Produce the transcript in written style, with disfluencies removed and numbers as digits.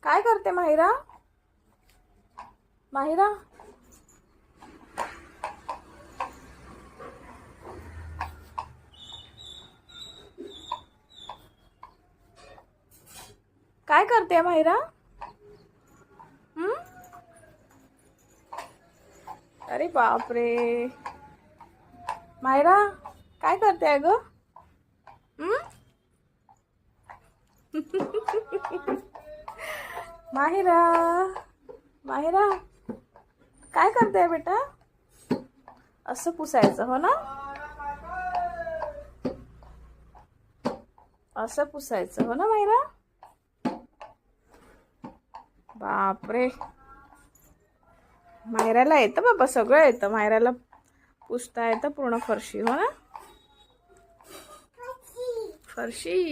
काय करते माहिरा? माहिरा काय करते माहिरा? अरे बापरे, मायरा काय करते ग? माहिरा माहिरा काय करते बेटा? असं पुसायचं हो ना, असं पुसायचं हो ना मायरा? बापरे, मायराला येतं बाबा, सगळं येतं मायराला. पुसता येतं पूर्ण फरशी हो ना, फरशी.